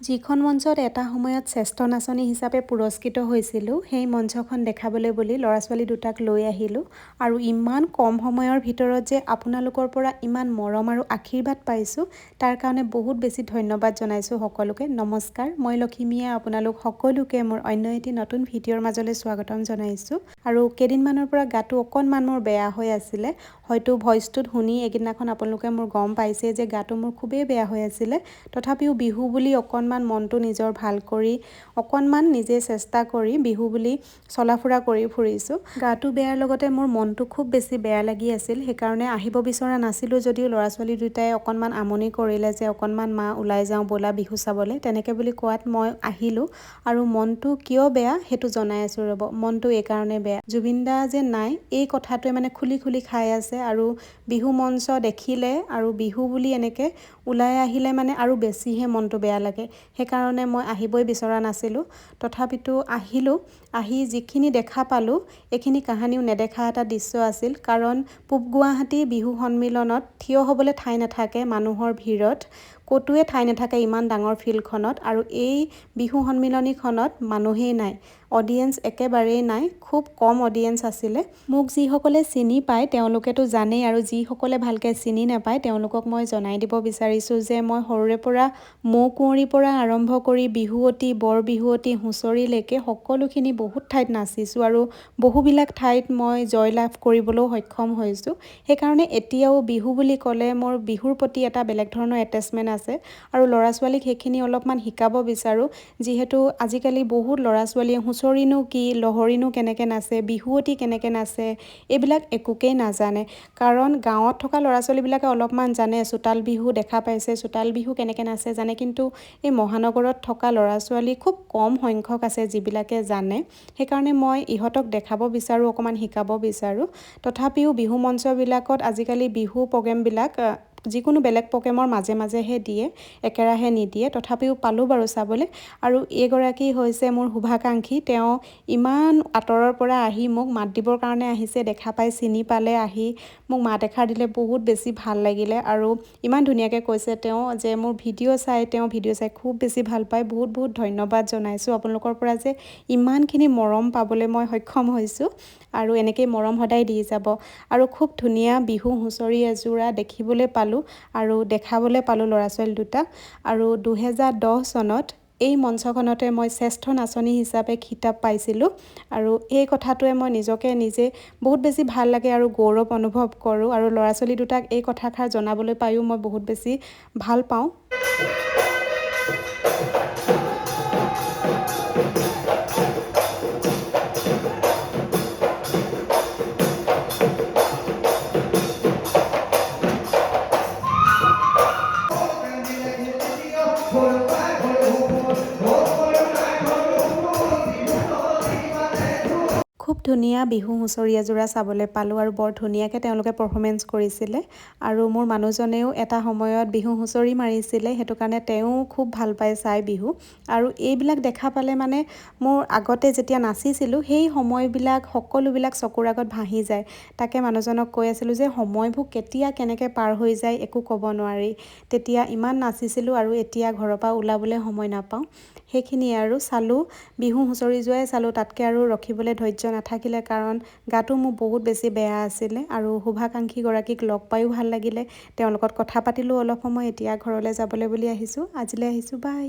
যিখন মঞ্চত এটা সময়ত শ্ৰেষ্ঠ নাচনী হিচাপে পুৰস্কৃত হৈছিলোঁ, সেই মঞ্চখন দেখাবলৈ বুলি ল'ৰা-ছোৱালী দুটাক লৈ আহিলোঁ আৰু ইমান কম সময়ৰ ভিতৰত যে আপোনালোকৰ পৰা ইমান মৰম আৰু আশীৰ্বাদ পাইছোঁ, তাৰ কাৰণে বহুত বেছি ধন্যবাদ জনাইছোঁ সকলোকে। নমস্কাৰ, মই লখিমীয়ে আপোনালোক সকলোকে মোৰ অন্য এটি নতুন ভিডিঅ'ৰ মাজলৈ স্বাগতম জনাইছোঁ। আৰু কেইদিনমানৰ পৰা গাটো অকণমান মোৰ বেয়া হৈ আছিলে। হয়তো ভইচটোত শুনি এইকেইদিনাখন আপোনালোকে মোৰ গম পাইছে যে গাটো মোৰ খুবেই বেয়া হৈ আছিলে। তথাপিও বিহু বুলি অকণমান মনটো নিজৰ ভাল কৰি অকণমান নিজে চেষ্টা কৰি বিহু বুলি চলাফুৰা কৰি ফুৰিছোঁ। গাটো বেয়াৰ লগতে মোৰ মনটো খুব বেছি বেয়া লাগি আছিল। সেইকাৰণে আহিব বিচৰা নাছিলোঁ যদিও ল'ৰা-ছোৱালী দুটাই অকণমান আমনি কৰিলে যে অকণমান মা ওলাই যাওঁ ব'লা বিহু চাবলৈ। তেনেকৈ বুলি কোৱাত মই আহিলোঁ আৰু মনটো কিয় বেয়া সেইটো জনাই আছোঁ ৰ'ব। মনটো এইকাৰণে বেয়া, জুবিন দা যে নাই এই কথাটোৱে মানে খুলি খুলি খাই আছে আৰু বিহু মঞ্চ দেখিলে আৰু বিহু বুলি এনেকৈ ওলাই আহিলে মানে আৰু বেছিহে মনটো বেয়া লাগে। সেইকাৰণে মই আহিবই বিচৰা নাছিলোঁ। তথাপিতো আহিলোঁ। আহি যিখিনি দেখা পালোঁ এইখিনি কাহানিও নেদেখা এটা দৃশ্য আছিল। কাৰণ পূব গুৱাহাটী বিহু সন্মিলনত থিয় হ'বলৈ ঠাই নাথাকে মানুহৰ ভিৰত। ক'তোৱে ঠাই নাথাকে ইমান ডাঙৰ ফিল্ডখনত আৰু এই বিহু সন্মিলনীখনত মানুহেই নাই। অডিয়েঞ্চ একেবাৰেই নাই, খুব কম অডিয়েঞ্চ আছিলে। মোক যিসকলে চিনি পায় তেওঁলোকেতো জানেই আৰু যিসকলে ভালকৈ চিনি নাপায় তেওঁলোকক মই জনাই দিব বিচাৰিছোঁ যে মই সৰুৰে পৰা মৌ কুঁৱৰীৰ পৰা আৰম্ভ কৰি বিহুৱতী, বৰ বিহুৱতী, হুঁচৰিলৈকে সকলোখিনি বহুত ঠাইত নাচিছোঁ আৰু বহুবিলাক ঠাইত মই জয়লাভ কৰিবলৈও সক্ষম হৈছোঁ। সেইকাৰণে এতিয়াও বিহু বুলি ক'লে মোৰ বিহুৰ প্ৰতি এটা বেলেগ ধৰণৰ এটেচমেণ্ট আছে আৰু ল'ৰা-ছোৱালীক সেইখিনি অলপমান শিকাব বিচাৰোঁ। যিহেতু আজিকালি বহুত ল'ৰা-ছোৱালীয়ে হুঁচৰিনো কি, লহৰিনো কেনেকৈ নাচে, বিহুৱতী কেনেকৈ নাচে এইবিলাক একোকেই নাজানে। কাৰণ গাঁৱত থকা ল'ৰা-ছোৱালীবিলাকে অলপমান জানে, চোতাল বিহু দেখা পাইছে, চোতাল বিহু কেনেকৈ নাচে জানে, কিন্তু এই মহানগৰত থকা ল'ৰা-ছোৱালী খুব কম সংখ্যক আছে যিবিলাকে জানে। সেইকাৰণে মই ইহঁতক দেখাব বিচাৰোঁ, অকণমান শিকাব বিচাৰোঁ। তথাপিও বিহু মঞ্চবিলাকত আজিকালি বিহু প্ৰগ্ৰেমবিলাক যিকোনো বেলেগ প্ৰগ্ৰেমৰ মাজে মাজেহে দিয়ে, একেৰাহে নিদিয়ে। তথাপিও পালোঁ বাৰু চাবলৈ। আৰু এইগৰাকী হৈছে মোৰ শুভাকাংক্ষী। তেওঁ ইমান আঁতৰৰ পৰা আহি মোক মাত দিবৰ কাৰণে আহিছে, দেখা পাই চিনি পালে, আহি মোক মাত এষাৰ দিলে, বহুত বেছি ভাল লাগিলে আৰু ইমান ধুনীয়াকৈ কৈছে তেওঁ যে মোৰ ভিডিঅ' চাই খুব বেছি ভাল পায়। বহুত বহুত ধন্যবাদ জনাইছোঁ আপোনালোকৰ পৰা যে ইমানখিনি মৰম পাবলৈ মই সক্ষম হৈছোঁ আৰু এনেকেই মৰম সদায় দি যাব। আৰু খুব ধুনীয়া বিহু হুঁচৰি এযোৰা দেখিবলৈ পালোঁ আৰু দেখাবলৈ পালোঁ ল'ৰা-ছোৱালী দুটাক। আৰু 2010 চনত এই মঞ্চখনতে মই শ্ৰেষ্ঠ নাচনী হিচাপে খিতাপ পাইছিলোঁ আৰু এই কথাটোৱে মই নিজকে নিজে বহুত বেছি ভাল লাগে আৰু গৌৰৱ অনুভৱ কৰোঁ আৰু ল'ৰা-ছোৱালী দুটাক এই কথাষাৰ জনাবলৈ পায়ো মই বহুত বেছি ভাল পাওঁ। খুব ধুনীয়া বিহু হুঁচৰি এযোৰা চাবলৈ পালোঁ আৰু বৰ ধুনীয়াকৈ তেওঁলোকে পাৰফৰ্মেঞ্চ কৰিছিলে আৰু মোৰ মানুহজনেও এটা সময়ত বিহু হুঁচৰি মাৰিছিলে। সেইটো কাৰণে তেওঁ খুব ভাল পায় চাই বিহু আৰু এইবিলাক দেখা পালে মানে মোৰ আগতে যেতিয়া নাচিছিলোঁ সেই সময়বিলাক সকলোবিলাক চকুৰ আগত ভাহি যায়। তাকে মানুহজনক কৈ আছিলোঁ যে সময়বোৰ কেতিয়া কেনেকৈ পাৰ হৈ যায় একো ক'ব নোৱাৰি। তেতিয়া ইমান নাচিছিলোঁ আৰু এতিয়া ঘৰৰ পৰা ওলাবলৈ সময় নাপাওঁ। সেইখিনিয়ে আৰু চালোঁ, বিহু হুঁচৰি যোৱাই চালোঁ, তাতকৈ আৰু ৰখিবলৈ ধৈৰ্য নাথাকিলে কাৰণ গাটো মোৰ বহুত বেছি বেয়া আছিলে আৰু শুভাকাংক্ষীগৰাকীক লগ পায়ো ভাল লাগিলে। তেওঁৰ লগত কথা পাতিলোঁ অলপ সময়। এতিয়া ঘৰলৈ যাবলৈ বুলি আহিছোঁ। আজিলৈ আহিছোঁ, বাই।